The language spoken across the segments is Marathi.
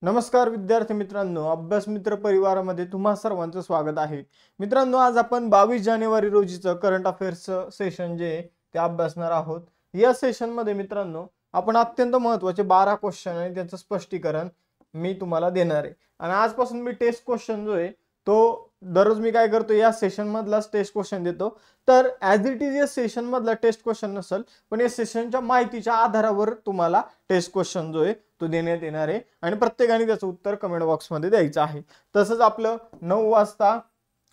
नमस्कार विद्यार्थी मित्रांनो, अभ्यास मित्र परिवारामध्ये तुम्हा सर्वांचं स्वागत आहे। मित्रांनो, आज आपण 22 जानेवारी रोजीचं करंट अफेअर्सचं सेशन जे ते अभ्यासणार आहोत। या सेशनमध्ये मित्रांनो आपण अत्यंत महत्त्वाचे 12 क्वेश्चन आणि त्यांचं स्पष्टीकरण मी तुम्हाला देणार आहे। आणि आजपासून मी टेस्ट क्वेश्चन जो आहे तो दररोज मी काय करतो, या सेशन मधलाच टेस्ट क्वेश्चन देतो। तर ॲज इट इज या सेशन मधला टेस्ट क्वेश्चन नसेल, पण या सेशनच्या माहितीच्या आधारावर तुम्हाला टेस्ट क्वेश्चन जो आहे तो देण्यात येणार आहे आणि प्रत्येकाने त्याचं उत्तर कमेंट बॉक्समध्ये द्यायचं आहे। तसंच आपलं 9 वाजता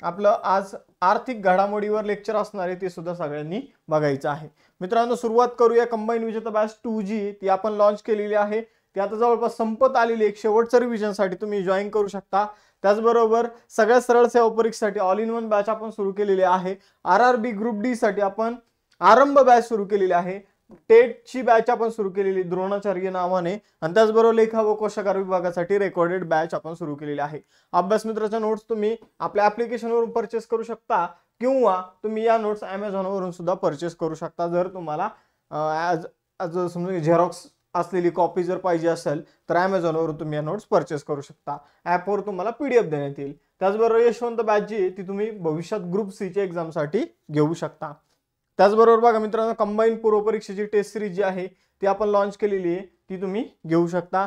आपलं आज आर्थिक घडामोडीवर लेक्चर असणार आहे, ते सुद्धा सगळ्यांनी बघायचं आहे। मित्रांनो, सुरुवात करूया। कंबाईन विजेता बॅच 2G ती आपण लॉन्च केलेली आहे। ती आता जवळपास संपत आलेली एक शेवटचं रिव्हिजनसाठी तुम्ही जॉईन करू शकता। त्याचबरोबर सगळ्या सरळ सेवा परीक्षेसाठी ऑल इन वन बॅच आपण सुरू केलेली आहे। RRB ग्रुप डी साठी आपण आरंभ बॅच सुरू केलेली आहे। टेटची बॅच आपण सुरू केलेली द्रोणाचार्य नावाने, आणि त्याचबरोबर लेखा व कोशागार विभागासाठी रेकॉर्डेड बॅच आपण सुरू केलेली आहे। अभ्यास मित्राच्या नोट्स तुम्ही आपल्या ऍप्लिकेशनवरून परचेस करू शकता किंवा तुम्ही या नोट्स Amazon वरून सुद्धा परचेस करू शकता। जर तुम्हाला समजा झेरॉक्स असलेली कॉपी जर पाहिजे असेल तर Amazon वरून तुम्ही या नोट्स परचेस करू शकता। ॲपवर तुम्हाला PDF देण्यात येईल। त्याचबरोबर यशवंत बॅच जी ती तुम्ही भविष्यात ग्रुप सी च्या एक्झामसाठी घेऊ शकता। त्याचबरोबर बघा मित्रांनो, कंबाईन पूर्व परीक्षेची टेस्ट सिरीज जी आहे ती आपण लॉन्च केलेली आहे, ती तुम्ही घेऊ शकता।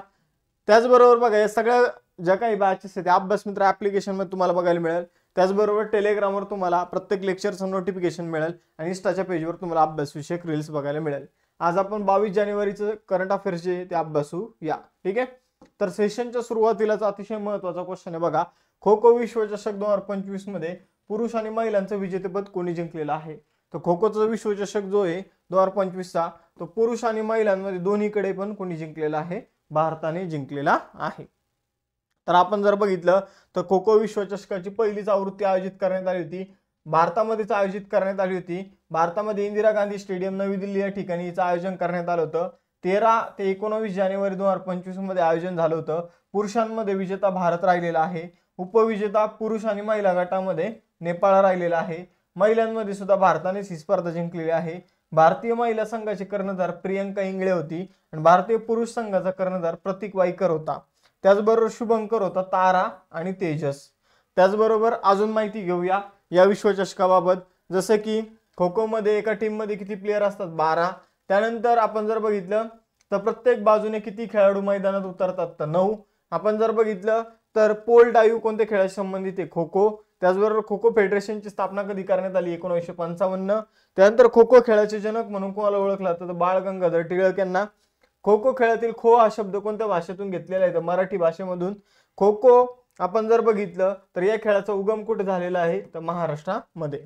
त्याचबरोबर बघा, या सगळ्या ज्या काही बॅचेस आहेत त्या अभ्यास मित्र ऍप्लिकेशन मध्ये तुम्हाला बघायला मिळेल। त्याचबरोबर टेलिग्रामवर तुम्हाला प्रत्येक लेक्चरचं नोटिफिकेशन मिळेल आणि इंस्टाच्या पेजवर तुम्हाला अभ्यास विषयक रील्स बघायला मिळेल। आज आपण 22 जानेवारीचं करंट अफेअर्स जे ते अभ्यासू या, ठीक आहे। तर सेशनच्या सुरुवातीलाच अतिशय महत्त्वाचा क्वेश्चन आहे बघा, खो खो विश्वचषक 2025 मध्ये पुरुष आणि महिलांचं विजेतेपद कोणी जिंकलेलं आहे? तर खो खोचा विश्वचषक जो आहे 2025 चा तो पुरुष आणि महिलांमध्ये दोन्हीकडे पण कोणी जिंकलेला आहे? भारताने जिंकलेला आहे। तर आपण जर बघितलं तर खो खो विश्वचषकाची पहिलीच आवृत्ती आयोजित करण्यात आली होती, भारतामध्येच आयोजित करण्यात आली होती। भारतामध्ये इंदिरा गांधी स्टेडियम नवी दिल्ली या ठिकाणी हिचं आयोजन करण्यात आलं होतं। 13 ते 19 जानेवारी 2025 मध्ये आयोजन झालं होतं। पुरुषांमध्ये विजेता भारत राहिलेला आहे। उपविजेता पुरुष आणि महिला गटामध्ये नेपाळ राहिलेला आहे। महिलांमध्ये सुद्धा भारतानेच ही स्पर्धा जिंकलेली आहे। भारतीय महिला संघाचे कर्णधार प्रियंका इंगळे होती आणि भारतीय पुरुष संघाचा कर्णधार प्रतीक वाईकर होता। त्याचबरोबर शुभंकर होता तारा आणि तेजस। त्याचबरोबर अजून माहिती घेऊया या विश्वचषकाबाबत, जसं की खो खो मध्ये एका टीम मध्ये किती प्लेयर असतात? 12। त्यानंतर आपण जर बघितलं तर प्रत्येक बाजूने किती खेळाडू मैदानात उतरतात? तर 9। आपण जर बघितलं तर पोल डाईव्ह कोणत्या खेळाशी संबंधित आहे? खो खो। त्याचबरोबर खो खो फेडरेशनची स्थापना कधी करण्यात आली? 1955। त्यानंतर खो खो खेळाचे जनक म्हणून कोणाला ओळखलं जातं? तर बाळ गंगाधर टिळक यांना। खो खो खेळातील खो हा शब्द कोणत्या भाषेतून घेतलेला आहे? तर मराठी भाषेमधून। खो खो आपण जर बघितलं तर या खेळाचा उगम कुठे झालेला आहे? तर महाराष्ट्रामध्ये।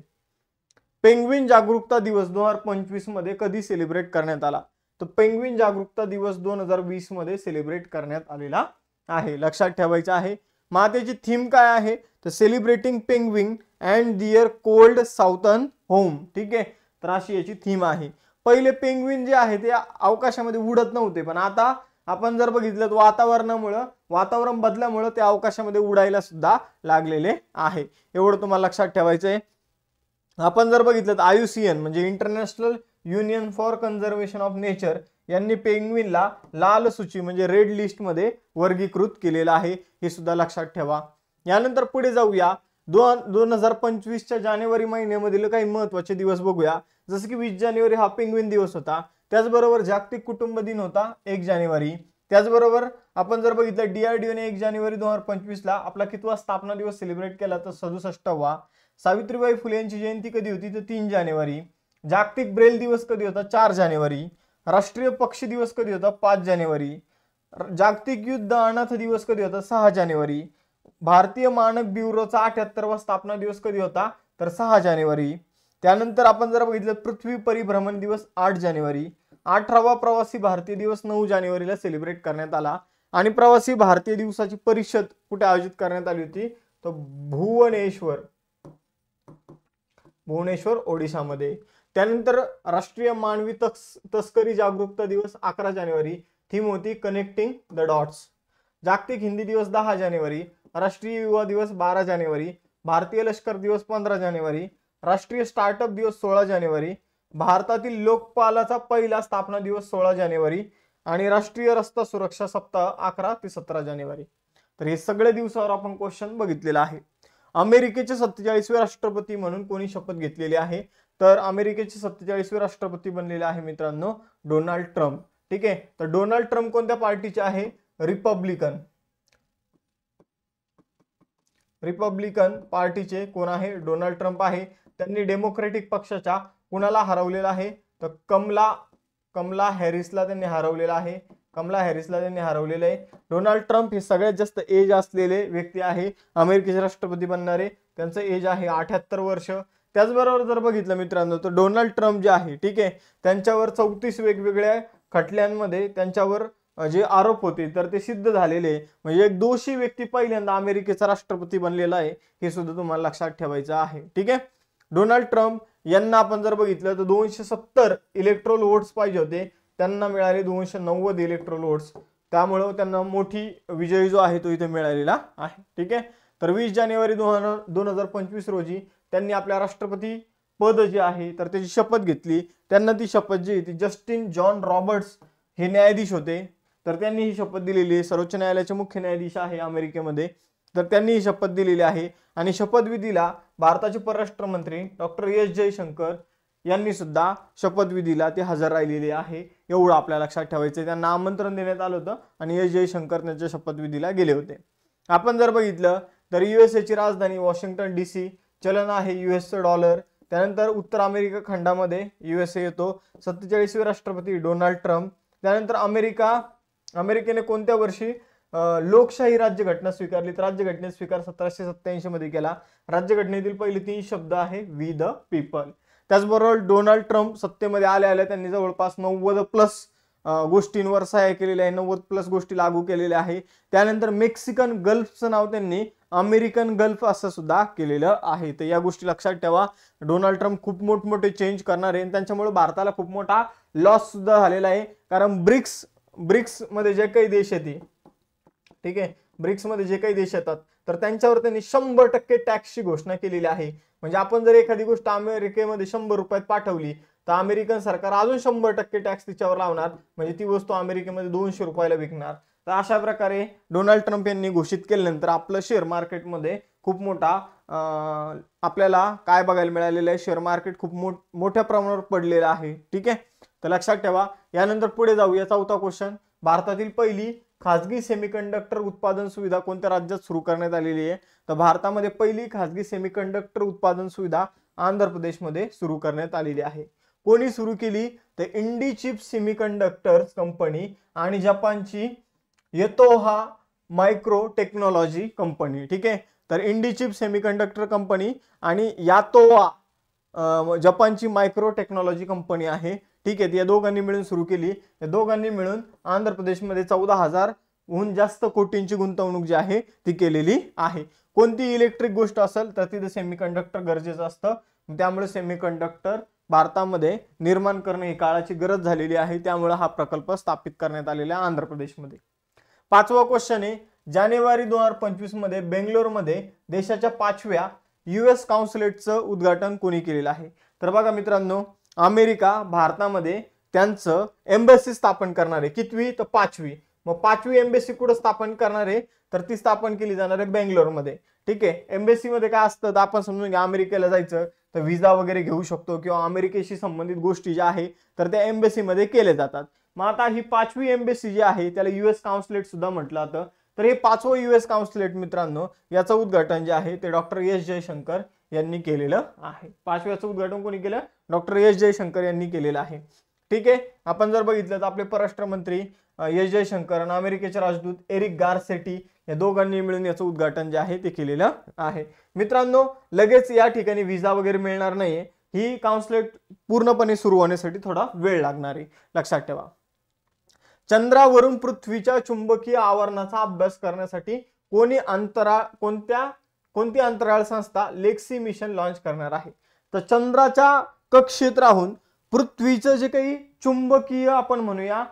पेंग्विन जागरूकता दिवस 2025 मध्ये कधी सेलिब्रेट करण्यात आला? तर पेंग्विन जागरूकता दिवस 2020 मध्ये सेलिब्रेट करण्यात आलेला आहे, लक्षात ठेवायचं आहे। मग त्याची थीम काय आहे? तर celebrating penguin and their cold southern home, ठीक आहे। तर अशी याची थीम आहे। पहिले पेंग्विन जे आहे ते अवकाशामध्ये उडत नव्हते, पण आता आपण जर बघितलं तर वातावरण बदल्यामुळे ते अवकाशामध्ये उडायला सुद्धा लागलेले आहे। एवढं तुम्हाला लक्षात ठेवायचं आहे। आपण जर बघितलं तर IUCN म्हणजे international union for conservation of nature यांनी पेंग्विनला लाल सूची म्हणजे रेड लिस्ट मध्ये वर्गीकृत केलेलं आहे, हे सुद्धा लक्षात ठेवा। यानंतर पुढे जाऊया, 2025च्या जानेवारी महिन्यामधील काही महत्त्वाचे दिवस बघूया। जसं की 20 जानेवारी हा पेंग्विन दिवस होता। त्याचबरोबर जागतिक कुटुंब दिन होता 1 जानेवारी। त्याचबरोबर आपण जर बघितलं DRDO ने 1 जानेवारी 2025 ला आपला कितवा स्थापना दिवस सेलिब्रेट केला? तर 67वा। सावित्रीबाई फुले यांची जयंती कधी होती? तर 3 जानेवारी। जागतिक ब्रेल दिवस कधी होता? 4 जानेवारी। राष्ट्रीय पक्षी दिवस कधी होता? 5 जानेवारी। जागतिक युद्ध अनाथ दिवस कधी होता? 6 जानेवारी। भारतीय मानक ब्युरोचा 78वा स्थापना दिवस कधी होता? तर 6 जानेवारी। त्यानंतर आपण जर बघितलं पृथ्वी परिभ्रमण दिवस 8 जानेवारी। 18वा प्रवासी भारतीय दिवस 9 जानेवारीला सेलिब्रेट करण्यात आला। आणि प्रवासी भारतीय दिवसाची परिषद कुठे आयोजित करण्यात आली होती? तर भुवनेश्वर ओडिशामध्ये। त्यानंतर राष्ट्रीय मानवी तस्करी जागरूकता दिवस 11 जानेवारी। थीम होती कनेक्टिंग द डॉट्स। जागतिक हिंदी दिवस 10 जानेवारी। राष्ट्रीय युवा दिवस 12 जानेवारी। भारतीय लष्कर दिवस 15 जानेवारी। राष्ट्रीय स्टार्टअप दिवस 16 जानेवारी। भारतातील लोकपालाचा पहिला स्थापना दिवस 16 जानेवारी। आणि राष्ट्रीय रस्ता सुरक्षा सप्ताह 11 ते 17 जानेवारी. तर हे सगळे दिवसावर आपण क्वेश्चन बघितलेला आहे. अमेरिकेचे 47वे राष्ट्रपती म्हणून कोणी शपथ घेतलेली आहे? तर अमेरिकेचे 47वे राष्ट्रपती बनलेले आहे मित्रांनो डोनाल्ड ट्रम्प. ठीक आहे, तर डोनाल्ड ट्रम्प कोणत्या पार्टीचे आहे? रिपब्लिकन पार्टीचे कोण आहे? डोनाल्ड ट्रम्प आहे. त्यांनी डेमोक्रेटिक पक्षाच्या कुणाला हरवलेला आहे? तर कमला हॅरिसला त्यांनी हरवलेला आहे. डोनाल्ड ट्रम्प हे सगळ्यात जास्त एज असलेले व्यक्ती आहे अमेरिकेचे राष्ट्रपती बनणारे. त्यांचं एज आहे 78 वर्ष. त्याचबरोबर जर बघितलं मित्रांनो तर डोनाल्ड ट्रम्प जे आहे, ठीक आहे, त्यांच्यावर 34 वेगवेगळ्या खटल्यांमध्ये त्यांच्यावर जे आरोप होते तर ते सिद्ध झालेले, म्हणजे एक दोषी व्यक्ती पहिल्यांदा अमेरिकेचा राष्ट्रपती बनलेला आहे, हे सुद्धा तुम्हाला लक्षात ठेवायचं आहे. ठीक आहे, डोनाल्ड ट्रम्प यांना आपण जर बघितलं तर 270 इलेक्ट्रोल वोट्स पाहिजे होते, त्यांना मिळाले 290 इलेक्ट्रोल वोट्स. त्यामुळे त्यांना मोठी विजय जो आहे तो इथे मिळालेला आहे. ठीक आहे, तर 20 जानेवारी 2025 रोजी त्यांनी आपल्या राष्ट्रपती पद जे आहे तर त्याची शपथ घेतली. त्यांना ती शपथ जी ती जस्टिन जॉन रॉबर्ट्स हे न्यायाधीश होते, तर त्यांनी ही शपथ दिलेली आहे. सर्वोच्च न्यायालयाचे मुख्य न्यायाधीश आहे अमेरिकेमध्ये, तर त्यांनी ही शपथ दिलेली आहे. आणि शपथविधीला भारताचे परराष्ट्र मंत्री डॉक्टर एस जयशंकर यांनी सुद्धा शपथविधीला ते हजर राहिलेले आहे. एवढं आपल्याला लक्षात ठेवायचं. त्यांना आमंत्रण देण्यात आलं होतं आणि एस जयशंकर त्यांच्या शपथविधीला गेले होते. आपण जर बघितलं तर USA ची राजधानी वॉशिंग्टन DC, चलन आहे US डॉलर. त्यानंतर उत्तर अमेरिका खंडामध्ये USA येतो. 47वे राष्ट्रपती डोनाल्ड ट्रम्प. त्यानंतर अमेरिकेने कोणत्या वर्षी लोकशाही राज्यघटना स्वीकारली? तर राज्यघटनेचा स्वीकार 1787 मध्ये केला. राज्यघटनेतील पहिले 3 शब्द आहे वी द पीपल. त्याचबरोबर डोनाल्ड ट्रम्प सत्तेमध्ये आल्या त्यांनी जवळपास 90+ गोष्टींवर सह्या केलेल्या आहे, 90+ गोष्टी लागू केलेल्या आहे. त्यानंतर मेक्सिकन गल्फचं नाव त्यांनी अमेरिकन गल्फ असं सुद्धा केलेलं आहे. तर या गोष्टी लक्षात ठेवा. डोनाल्ड ट्रम्प खूप मोठमोठे चेंज करणार आहे, त्यांच्यामुळे भारताला खूप मोठा लॉस सुद्धा झालेला आहे. कारण ब्रिक्स मध्ये जे काही देश येते, ठीक आहे, ब्रिक्स मध्ये जे काही देश येतात तर त्यांच्यावर त्यांनी 100% टॅक्सची घोषणा केलेली आहे. म्हणजे आपण जर एखादी गोष्ट अमेरिकेमध्ये 100 रुपयात पाठवली तर अमेरिकन सरकार अजून 100% टॅक्स तिच्यावर लावणार, म्हणजे ती वस्तू अमेरिकेमध्ये 200 रुपयाला विकणार. तर अशा प्रकारे डोनाल्ड ट्रम्प यांनी घोषित केल्यानंतर आपलं शेअर मार्केटमध्ये खूप मोठा आपल्याला काय बघायला मिळालेलं आहे? शेअर मार्केट खूप मोठ्या प्रमाणावर पडलेलं आहे. ठीक आहे, तर लक्षात ठेवा. यानंतर पुढे जाऊया. 4था क्वेश्चन, भारतातील पहिली खाजगी सेमीकंडक्टर उत्पादन सुविधा कोणत्या राज्यात सुरू करण्यात आलेली आहे? तर भारतामध्ये पहिली खाजगी सेमीकंडक्टर उत्पादन सुविधा आंध्र प्रदेशमध्ये सुरू करण्यात आलेली आहे. कोणी सुरू केली? तर इंडिचिप सेमीकंडक्टर्स कंपनी आणि जपानची यतोहा मायक्रो टेक्नॉलॉजी कंपनी. ठीक आहे, तर इंडिचिप सेमीकंडक्टर कंपनी आणि यातोहा जपानची मायक्रो टेक्नॉलॉजी कंपनी आहे. ठीक आहे, या दोघांनी मिळून सुरू केली. या दोघांनी मिळून आंध्र प्रदेशमध्ये 14,000हून जास्त कोटींची गुंतवणूक जी आहे ती केलेली आहे. कोणती इलेक्ट्रिक गोष्ट असेल तर तिथे सेमीकंडक्टर गरजेचं असतं, त्यामुळे सेमीकंडक्टर भारतामध्ये निर्माण करणे ही काळाची गरज झालेली आहे. त्यामुळे हा प्रकल्प स्थापित करण्यात आलेला आहे आंध्र प्रदेशमध्ये. 5वा क्वेश्चन आहे, जानेवारी 2025 मध्ये बेंगलोरमध्ये देशाच्या 5व्या US कॉन्सुलेटचं उद्घाटन कोणी केलेलं आहे? तर बघा मित्रांनो, अमेरिका भारतामध्ये त्यांचं एम्बॅसी स्थापन करणार आहे. कितवी? तर 5वी. मग 5वी एम्बॅसी कुठं स्थापन करणार आहे? तर ती स्थापन केली जाणार आहे बेंगलोरमध्ये. ठीक आहे, एम्बॅसी मध्ये काय असतं तर आपण समजून घ्या, अमेरिकेला जायचं तर व्हिसा वगैरे घेऊ शकतो किंवा अमेरिकेशी संबंधित गोष्टी ज्या आहे तर त्या एम्बॅसी मध्ये केले जातात. मग आता ही 5वी एम्बॅसी जी आहे त्याला US कॉन्सुलेट सुद्धा म्हटलं जातं. तर हे 5वं US कॉन्सुलेट मित्रांनो, याचं उद्घाटन जे आहे ते डॉक्टर एस जयशंकर यांनी केलेलं आहे. 5व्याचं उद्घाटन कोणी केलं? डॉक्टर एस जयशंकर यांनी केलेलं आहे. ठीक आहे, आपण जर बघितलं तर आपले परराष्ट्र मंत्री एस जयशंकर आणि अमेरिकेचे राजदूत एरिक गारसेटी या दोघांनी मिळून याचं उद्घाटन जे आहे ते केलेलं आहे. मित्रांनो, लगेच या ठिकाणी व्हिसा वगैरे मिळणार नाहीये. ही कॉन्सुलेट पूर्णपणे सुरू होण्यासाठी थोडा वेळ लागणार आहे, लक्षात ठेवा. चंद्रावरून पृथ्वीच्या चुंबकीय आवरणाचा अभ्यास करण्यासाठी कोणती अंतराळ संस्था लेक्सी मिशन लॉन्च करणार आहे? तर चंद्राच्या कक्षेत राहून पृथ्वीचं जे काही चुंबकीय आपण म्हणूया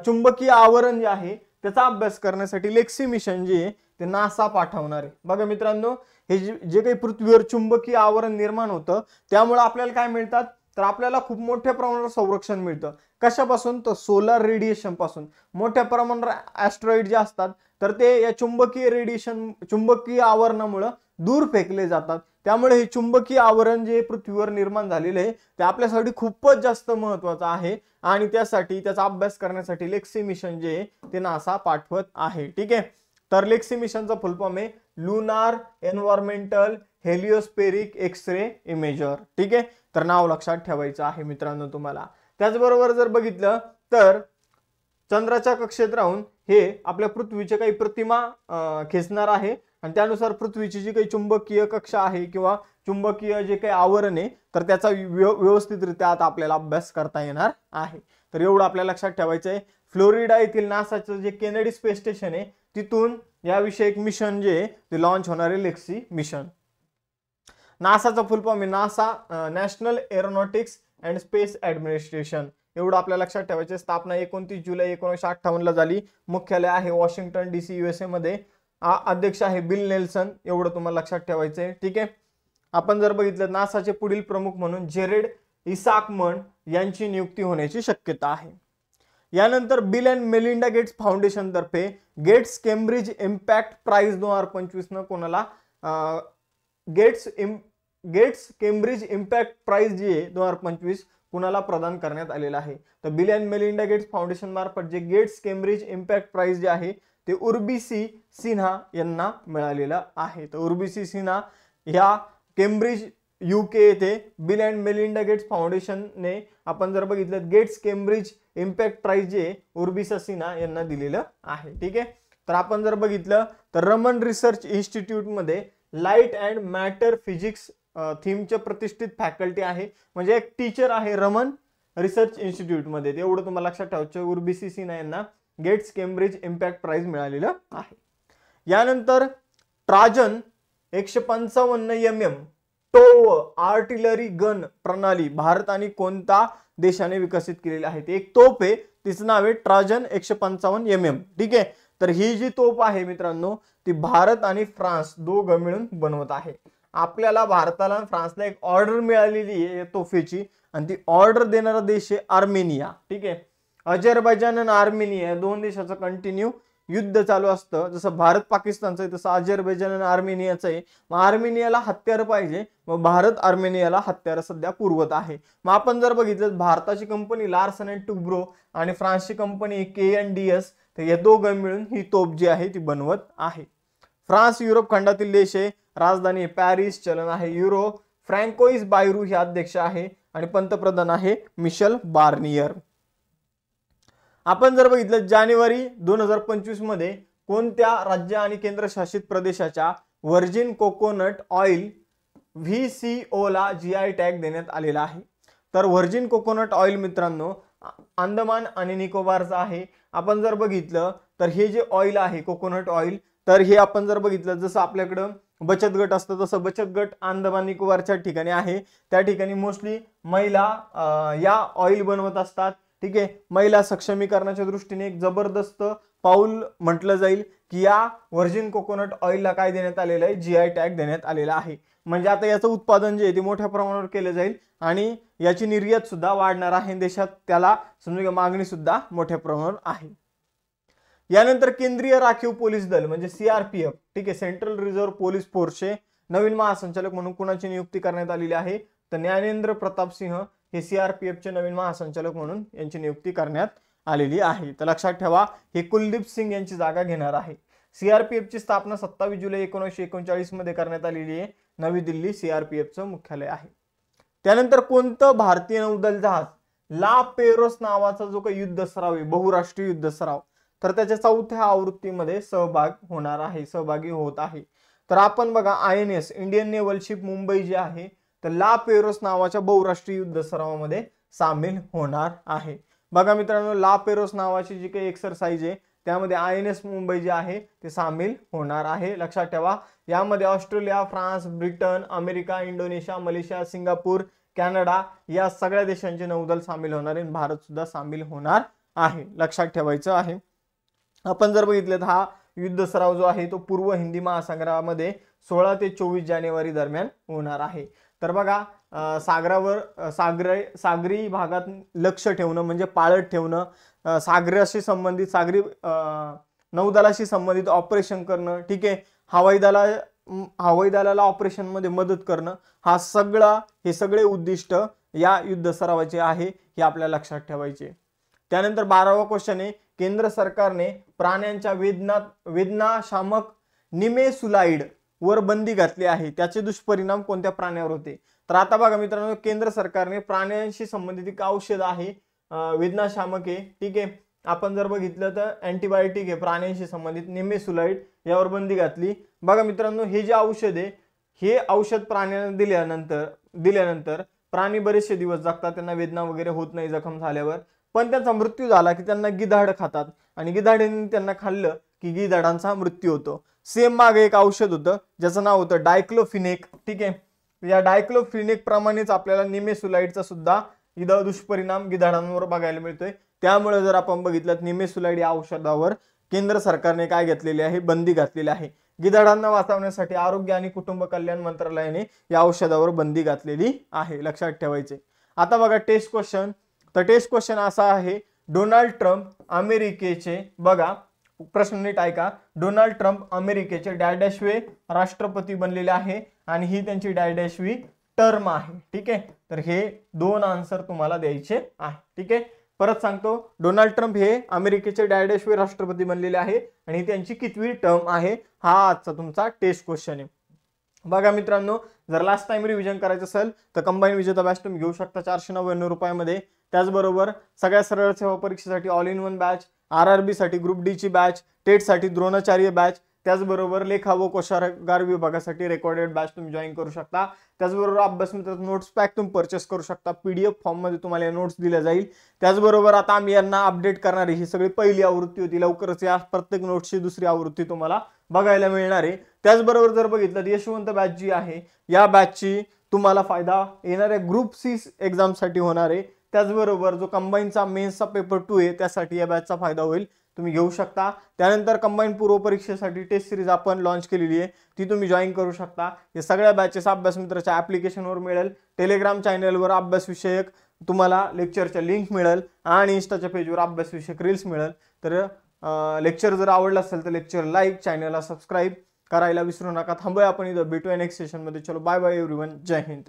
चुंबकीय आवरण जे आहे त्याचा अभ्यास करण्यासाठी लेक्सी मिशन जे आहे ते नासा पाठवणार आहे. बघा मित्रांनो, हे जे काही पृथ्वीवर चुंबकीय आवरण निर्माण होतं त्यामुळे आपल्याला काय मिळतात तर आपल्याला खूप मोठ्या प्रमाणावर संरक्षण मिळतं. कशापासून? तर सोलर रेडिएशन पासून. मोठ्या प्रमाणात ऍस्ट्रॉइड जे असतात तर ते या चुंबकीय रेडिएशन, चुंबकीय आवरणामुळे दूर फेकले जातात. त्यामुळे हे चुंबकीय आवरण जे पृथ्वीवर निर्माण झालेले आहे ते आपल्यासाठी खूपच जास्त महत्त्वाचं आहे आणि त्यासाठी त्याचा अभ्यास करण्यासाठी लेक्सी मिशन जे ते नासा पाठवत आहे. ठीक आहे. तर लेक्सी मिशनचा फुल फॉर्म आहे lunar environmental heliospheric x-ray imager. ठीक आहे. तर नाव लक्षात ठेवायचं आहे मित्रांनो तुम्हाला. त्याचबरोबर जर बघितलं तर चंद्राच्या कक्षेत राहून हे आपल्या पृथ्वीचे काही प्रतिमा खेचणार आहे आणि त्यानुसार पृथ्वीची जी काही चुंबकीय कक्षा आहे किंवा चुंबकीय जे काही आवरण आहे तर त्याचा व्यवस्थितरित्या आता आपल्याला अभ्यास करता येणार आहे. तर एवढं आपल्याला लक्षात ठेवायचं आहे. फ्लोरिडा येथील नासाचं जे केनेडी स्पेस स्टेशन आहे तिथून याविषयी एक मिशन जे ते लॉन्च होणार आहे, लेक्सी मिशन. नासाचा फुल फॉर्म आहे NASA national aeronautics and space administration. एवढं आपल्या लक्षात ठेवायचे. स्थापना 29 जुलै 1958 ला झाली. मुख्यालय आहे वॉशिंग्टन DC USA मध्ये. अध्यक्ष आहे बिल नेल्सन. एवढं तुम्हाला लक्षात ठेवायचंय. ठीक आहे. आपण जर बघितलं नासाचे पुढील प्रमुख म्हणून जेरेड इसाकमन यांची नियुक्ती होण्याची शक्यता आहे. यानंतर Bill and Melinda Gates Foundation तर्फे गेट्स केम्ब्रिज इम्पॅक्ट प्राइज 2025 न कोणाला गेट्स केम्ब्रिज इम्पॅक्ट प्राइज जी आहे 2025 कुणाला प्रदान करण्यात आलेला आहे. तर Bill and Melinda Gates Foundation मार्फत जे गेट्स केम्ब्रिज इम्पॅक्ट प्राइज जे आहे ते उर्बीसी सिन्हा यांना मिळालेलं आहे. तर उर्बीसी सिन्हा ह्या केम्ब्रिज UK येथे बिल अँड मेलिंडा गेट्स फाउंडेशनने आपण जर बघितलं गेट्स केम्ब्रिज इम्पॅक्ट प्राइज जे उर्बीसी सिन्हा यांना दिलेलं आहे. ठीक आहे. तर आपण जर बघितलं तर रमन रिसर्च इन्स्टिट्यूट मध्ये लाईट अँड मॅटर फिजिक्स थीमचे प्रतिष्ठित फॅकल्टी आहे. म्हणजे एक टीचर आहे रमन रिसर्च इन्स्टिट्यूट मध्ये. एवढं तुम्हाला लक्षात ठेवायचं. उर्बीसी सिन्हा यांना गेट्स केम्ब्रिज इम्पॅक्ट प्राइज मिळालेलं आहे. यानंतर Trajan 155 mm towed artillery gun प्रणाली भारत आणि कोणत्या देशाने विकसित केलेली आहे? एक तोप आहे, तिचं नाव आहे ट्राजन 155 mm. ठीक आहे. तर ही जी तोप आहे मित्रांनो ती भारत आणि फ्रान्स दोघं मिळून बनवत आहे. आपल्याला भारताला फ्रान्सला एक ऑर्डर मिळालेली आहे तोफेची आणि ती ऑर्डर देणारा देश आहे आर्मेनिया. ठीक आहे. अझरबैजान आणि आर्मेनिया या दोन देशाचं कंटिन्यू युद्ध चालू असतं. जसं भारत पाकिस्तानचं आहे तसं अझरबैजान आणि आर्मेनियाचं आहे. मग आर्मेनियाला हत्यार पाहिजे, मग भारत आर्मेनियाला हत्यार सध्या पुरवत आहे. मग आपण जर बघितलं भारताची कंपनी लार्सन अँड टुब्रो आणि फ्रान्सची कंपनी KNDS तर या दोघं मिळून ही तोप जी आहे ती बनवत आहे. फ्रान्स युरोप खंडातील देश आहे. राजधानी पॅरिस. चलन आहे युरो. फ्रँकोइस बायरू हे अध्यक्ष आहे आणि पंतप्रधान आहे मिशेल बार्नियर. आपण जर बघितलं जानेवारी 2025 मध्ये कोणत्या राज्य आणि केंद्रशासित प्रदेशाच्या व्हर्जिन कोकोनट ऑइल VCO ला GI टॅग देण्यात आलेला आहे? तर व्हर्जिन कोकोनट ऑइल मित्रांनो अंदमान आणि निकोबारचा आहे. आपण जर बघितलं तर हे जे ऑइल आहे कोकोनट ऑइल तर हे आपण जर बघितलं जसं आपल्याकडं बचत गट असतं तसं बचत गट अंदमान निकोबारच्या ठिकाणी आहे. त्या ठिकाणी मोस्टली महिला या ऑइल बनवत असतात. ठीक आहे. महिला सक्षमीकरणाच्या दृष्टीने एक जबरदस्त पाऊल म्हटलं जाईल की या व्हर्जिन कोकोनट ऑइलला काय देण्यात आलेलं आहे? GI टॅग देण्यात आलेला आहे. म्हणजे आता याचं उत्पादन जे आहे ते मोठ्या प्रमाणावर केलं जाईल आणि याची निर्यात सुद्धा वाढणार आहे देशात. त्याला समजा मागणी सुद्धा मोठ्या प्रमाणावर आहे. यानंतर केंद्रीय राखीव पोलीस दल म्हणजे CRPF ठीक आहे सेंट्रल रिझर्व्ह पोलीस फोर्सचे नवीन महासंचालक म्हणून कुणाची नियुक्ती करण्यात आलेली आहे? तर ज्ञानेंद्र प्रताप सिंह हे CRPF चे नवीन महासंचालक म्हणून यांची नियुक्ती करण्यात आलेली आहे. तर लक्षात ठेवा हे कुलदीप सिंग यांची जागा घेणार आहे. CRPF ची स्थापना 27 जुलै 1939 मध्ये करण्यात आलेली आहे. नवी दिल्ली CRPF चं मुख्यालय आहे. त्यानंतर कोणतं भारतीय नौदल जहाज ला पेरोस नावाचा जो काही युद्ध सराव आहे बहुराष्ट्रीय युद्ध सराव तर त्याच्या 4थ्या आवृत्तीमध्ये सहभागी होत आहे? तर आपण बघा INS Indian naval ship Mumbai जी आहे तर ला पेरोस नावाच्या बहुराष्ट्रीय युद्ध सरावामध्ये सामील होणार आहे. बघा मित्रांनो ला पेरोस नावाची जी काही एक्सरसाइज आहे त्यामध्ये INS मुंबई जे आहे ते सामील होणार आहे. लक्षात ठेवा यामध्ये Australia, France, Britain, America, Indonesia, Malaysia, Singapore, Canada या सगळ्या देशांचे नौदल सामील होणार आहे. भारत सुद्धा सामील होणार आहे. लक्षात ठेवायचं आहे. आपण जर बघितलं तर हा युद्ध सराव जो आहे तो पूर्व हिंदी महासागरामध्ये 16 ते 24 जानेवारी दरम्यान होणार आहे. तर बघा सागरी भागात लक्ष ठेवणं म्हणजे पाळत ठेवणं, सागराशी संबंधित नौदलाशी संबंधित ऑपरेशन करणं, ठीक आहे, हवाई दलाला ऑपरेशन मध्ये मदत करणं, हे सगळे उद्दिष्ट या युद्ध सरावाचे आहे, हे आपल्याला लक्षात ठेवायचे. त्यानंतर 12वा क्वेश्चन आहे, केंद्र सरकारने प्राण्यांच्या वेदनाशामक निमेसुलाइड वर बंदी घातली आहे, त्याचे दुष्परिणाम कोणत्या प्राण्यावर होते? तर आता बघा मित्रांनो, केंद्र सरकारने प्राण्यांशी संबंधित एक औषध आहे, वेदनाशामक आहे, ठीक आहे, आपण जर बघितलं तर अँटीबायोटिक आहे प्राण्यांशी संबंधित निमेसुलाइड, यावर बंदी घातली. बघा मित्रांनो, हे जे औषध आहे, हे औषध प्राण्यांना दिल्यानंतर प्राणी बरेचसे दिवस जगतात, त्यांना वेदना वगैरे होत नाही जखम झाल्यावर. पण त्यांचा मृत्यू झाला की त्यांना गिधाड खातात आणि गिधाडीने त्यांना खाल्लं की गिधाडांचा मृत्यू होतो. सेम मागे एक औषध होतं ज्याचं नाव होतं डायक्लोफिनेक, ठीक आहे. या डायक्लोफिनेक प्रमाणेच आपल्याला निमेसुलाइडचा सुद्धा दुष्परिणाम गिधाडांवर बघायला मिळतोय. त्यामुळे जर आपण बघितलं निमेसुलाइड या औषधावर केंद्र सरकारने काय घेतलेली आहे, बंदी घातलेली आहे. गिधाडांना वाचवण्यासाठी आरोग्य आणि कुटुंब कल्याण मंत्रालयाने या औषधावर बंदी घातलेली आहे, लक्षात ठेवायचे. आता बघा टेस्ट क्वेश्चन. तर टेस्ट क्वेश्चन असा आहे, डोनाल्ड ट्रम्प अमेरिकेचे, बघा प्रश्न नीट ऐका, डोनाल्ड ट्रम्प अमेरिकेचे डॅशवे राष्ट्रपती बनलेले आहे आणि ही त्यांची डॅशवी टर्म आहे, ठीक आहे. तर हे 2 आन्सर तुम्हाला द्यायचे आहे, ठीक आहे. परत सांगतो, डोनाल्ड ट्रम्प हे अमेरिकेचे डॅशवे राष्ट्रपती बनलेले आहे आणि त्यांची कितवी टर्म आहे, हा आजचा तुमचा टेस्ट क्वेश्चन आहे. बघा मित्रांनो, जर लास्ट टाइम रिव्हिजन करायचं असेल तर कंबाईन विजेता बॅच तुम्ही घेऊ शकता 499 रुपयामध्ये. त्याचबरोबर सगळ्या सरळ सेवा परीक्षेसाठी all in one batch, RRB साठी ग्रुप डी ची बॅच, टेट साठी द्रोणाचार्य बॅच, त्याचबरोबर लेखा व कोशागार विभागासाठी रेकॉर्डेड बॅच तुम्ही जॉईन करू शकता. त्याचबरोबर अभ्यास मित्र नोट्स पॅक तुम्ही परचेस करू शकता, PDF फॉर्म मध्ये तुम्हाला नोट्स दिल्या जाईल. त्याचबरोबर आता आम्ही यांना अपडेट करणारी ही सगळी पहिली आवृत्ती होती, लवकरच या प्रत्येक नोट्सची दुसरी आवृत्ती तुम्हाला बघायला मिळणार आहे. त्याचबरोबर जर बघितलं तर यशवंत बॅच जी आहे, या बॅचची तुम्हाला फायदा येणाऱ्या ग्रुप सी एक्झाम साठी होणार आहे. त्याचबरोबर जो कंबाईनचा मेन्सचा पेपर 2 आहे त्यासाठी या बॅचचा फायदा होईल, तुम्ही घेऊ शकता. त्यानंतर कंबाईन पूर्व परीक्षेसाठी टेस्ट सिरीज आपण लॉन्च केलेली आहे, ती तुम्ही जॉईन करू शकता. या सगळ्या बॅचेस अभ्यास मित्राच्या ऍप्लिकेशनवर मिळेल, टेलिग्राम चॅनलवर अभ्यास विषयक तुम्हाला लेक्चरच्या लिंक मिळेल आणि इंस्टाच्या पेजवर अभ्यास विषयक रील्स मिळेल. तर लेक्चर जर आवडलं असेल तर लेक्चर लाईक, चॅनलला सबस्क्राईब करायला विसरू नका. थांबूया आपण इथं, भेटूया नेक्स्ट सेशनमध्ये. चलो बाय बाय एव्हरीवन, जय हिंद.